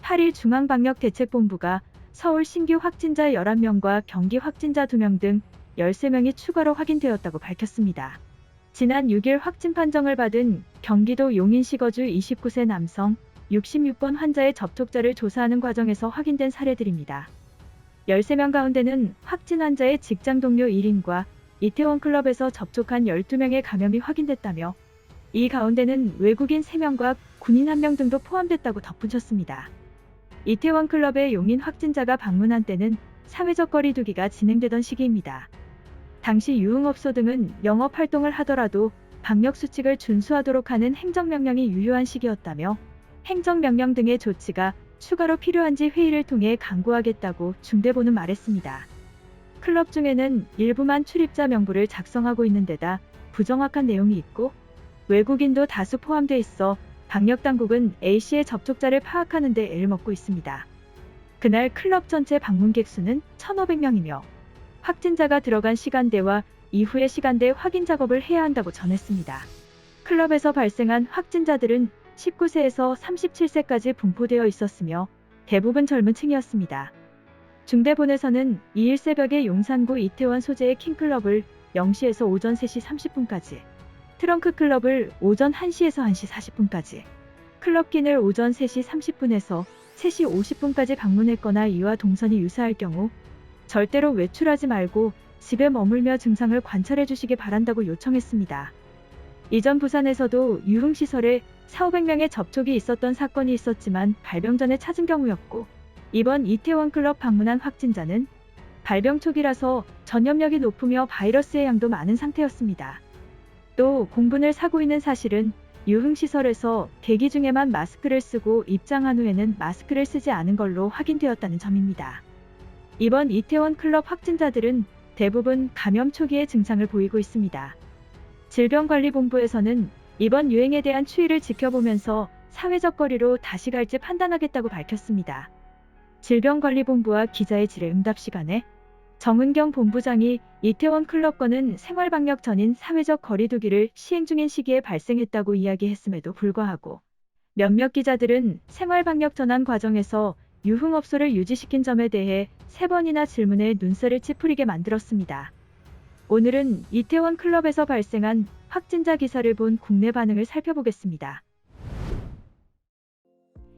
8일 중앙방역대책본부가 서울 신규 확진자 11명과 경기 확진자 2명 등 13명이 추가로 확인되었다고 밝혔습니다. 지난 6일 확진 판정을 받은 경기도 용인시 거주 29세 남성 66번 환자의 접촉자를 조사하는 과정에서 확인된 사례들입니다. 13명 가운데는 확진 환자의 직장 동료 1인과 이태원 클럽에서 접촉한 12명의 감염이 확인됐다며 이 가운데는 외국인 3명과 군인 1명 등도 포함됐다고 덧붙였습니다. 이태원 클럽의 용인 확진자가 방문한 때는 사회적 거리 두기가 진행되던 시기입니다. 당시 유흥업소 등은 영업 활동을 하더라도 방역 수칙을 준수하도록 하는 행정명령이 유효한 시기였다며 행정명령 등의 조치가 추가로 필요한지 회의를 통해 강구하겠다고 중대본은 말했습니다. 클럽 중에는 일부만 출입자 명부를 작성하고 있는 데다 부정확한 내용이 있고 외국인도 다수 포함돼 있어 방역당국은 A씨의 접촉자를 파악하는 데 애를 먹고 있습니다. 그날 클럽 전체 방문객 수는 1,500명이며 확진자가 들어간 시간대와 이후의 시간대 확인 작업을 해야 한다고 전했습니다. 클럽에서 발생한 확진자들은 19세에서 37세까지 분포되어 있었으며 대부분 젊은 층이었습니다. 중대본에서는 2일 새벽에 용산구 이태원 소재의 킹클럽을 0시에서 오전 3시 30분까지, 트렁크클럽을 오전 1시에서 1시 40분까지, 클럽킨을 오전 3시 30분에서 3시 50분까지 방문했거나 이와 동선이 유사할 경우 절대로 외출하지 말고 집에 머물며 증상을 관찰해 주시기 바란다고 요청했습니다. 이전 부산에서도 유흥시설에 4,500명의 접촉이 있었던 사건이 있었지만 발병 전에 찾은 경우였고 이번 이태원 클럽 방문한 확진자는 발병 초기라서 전염력이 높으며 바이러스의 양도 많은 상태였습니다. 또 공분을 사고 있는 사실은 유흥시설에서 대기 중에만 마스크를 쓰고 입장한 후에는 마스크를 쓰지 않은 걸로 확인되었다는 점입니다. 이번 이태원 클럽 확진자들은 대부분 감염 초기의 증상을 보이고 있습니다. 질병관리본부에서는 이번 유행에 대한 추이를 지켜보면서 사회적 거리로 다시 갈지 판단하겠다고 밝혔습니다. 질병관리본부와 기자의 질의 응답 시간에 정은경 본부장이 이태원 클럽 건은 생활방역 전인 사회적 거리 두기를 시행 중인 시기에 발생했다고 이야기했음에도 불구하고 몇몇 기자들은 생활방역 전환 과정에서 유흥업소를 유지시킨 점에 대해 3번이나 질문에 눈살을 찌푸리게 만들었습니다. 오늘은 이태원 클럽에서 발생한 확진자 기사를 본 국내 반응을 살펴보겠습니다.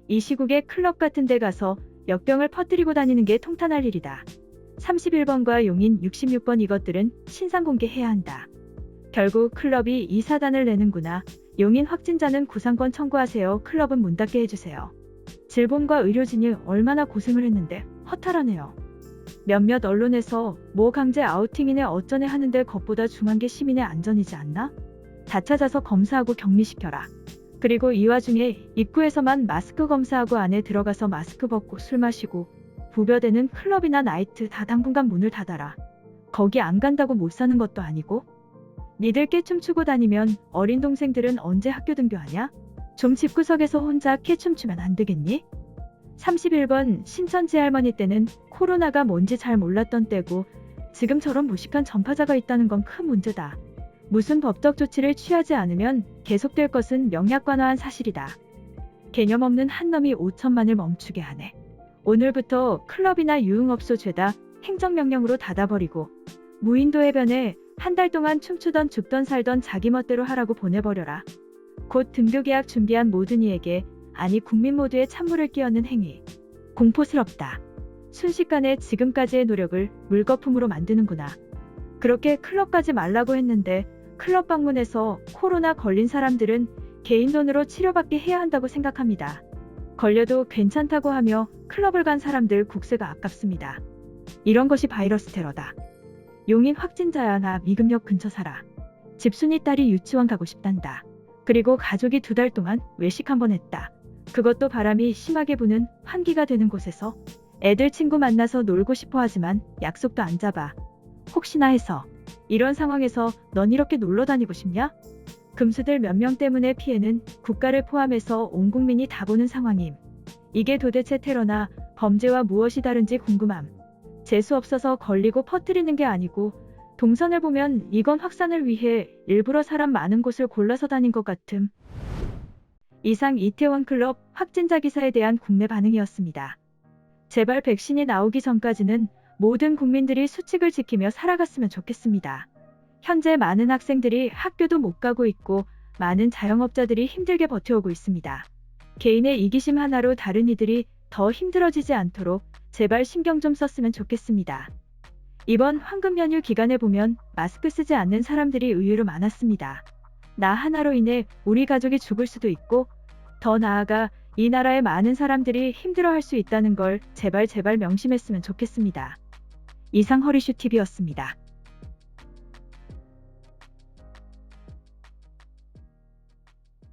이 시국에 클럽 같은 데 가서 역병을 퍼뜨리고 다니는 게 통탄할 일이다. 31번과 용인 66번 이것들은 신상 공개해야 한다. 결국 클럽이 이 사단을 내는구나. 용인 확진자는 구상권 청구하세요. 클럽은 문 닫게 해주세요. 질본과 의료진이 얼마나 고생을 했는데 허탈하네요. 몇몇 언론에서 뭐 강제 아우팅이네 어쩌네 하는데 그것보다 중요한 게 시민의 안전이지 않나? 다 찾아서 검사하고 격리시켜라. 그리고 이 와중에 입구에서만 마스크 검사하고 안에 들어가서 마스크 벗고 술 마시고 부벼대는 클럽이나 나이트 다 당분간 문을 닫아라. 거기 안 간다고 못 사는 것도 아니고 니들 깨춤추고 다니면 어린 동생들은 언제 학교 등교하냐? 좀 집구석에서 혼자 깨춤추면 안 되겠니? 31번 신천지 할머니 때는 코로나가 뭔지 잘 몰랐던 때고 지금 저런 무식한 전파자가 있다는 건 큰 문제다. 무슨 법적 조치를 취하지 않으면 계속될 것은 명약관화한 사실이다. 개념 없는 한 놈이 5천만을 멈추게 하네. 오늘부터 클럽이나 유흥업소 죄다 행정명령으로 닫아버리고 무인도 해변에 한 달 동안 춤추던 죽던 살던 자기 멋대로 하라고 보내버려라. 곧 등교 계약 준비한 모든 이에게 아니 국민 모두의 찬물을 끼얹는 행위. 공포스럽다. 순식간에 지금까지의 노력을 물거품으로 만드는구나. 그렇게 클럽 가지 말라고 했는데 클럽 방문해서 코로나 걸린 사람들은 개인 돈으로 치료받게 해야 한다고 생각합니다. 걸려도 괜찮다고 하며 클럽을 간 사람들 국세가 아깝습니다. 이런 것이 바이러스 테러다. 용인 확진자야 나 미금역 근처 살아. 집순이 딸이 유치원 가고 싶단다. 그리고 가족이 2달 동안 외식 한번 했다. 그것도 바람이 심하게 부는 환기가 되는 곳에서 애들 친구 만나서 놀고 싶어 하지만 약속도 안 잡아. 혹시나 해서 이런 상황에서 넌 이렇게 놀러 다니고 싶냐? 금수들 몇 명 때문에 피해는 국가를 포함해서 온 국민이 다 보는 상황임. 이게 도대체 테러나 범죄와 무엇이 다른지 궁금함. 재수 없어서 걸리고 퍼뜨리는 게 아니고 동선을 보면 이건 확산을 위해 일부러 사람 많은 곳을 골라서 다닌 것 같음. 이상 이태원 클럽 확진자 기사에 대한 국내 반응이었습니다. 제발 백신이 나오기 전까지는 모든 국민들이 수칙을 지키며 살아갔으면 좋겠습니다. 현재 많은 학생들이 학교도 못 가고 있고 많은 자영업자들이 힘들게 버텨오고 있습니다. 개인의 이기심 하나로 다른 이들이 더 힘들어지지 않도록 제발 신경 좀 썼으면 좋겠습니다. 이번 황금 연휴 기간에 보면 마스크 쓰지 않는 사람들이 의외로 많았습니다. 나 하나로 인해 우리 가족이 죽을 수도 있고 더 나아가 이 나라의 많은 사람들이 힘들어할 수 있다는 걸 제발 명심했으면 좋겠습니다. 이상 허리슈 TV였습니다.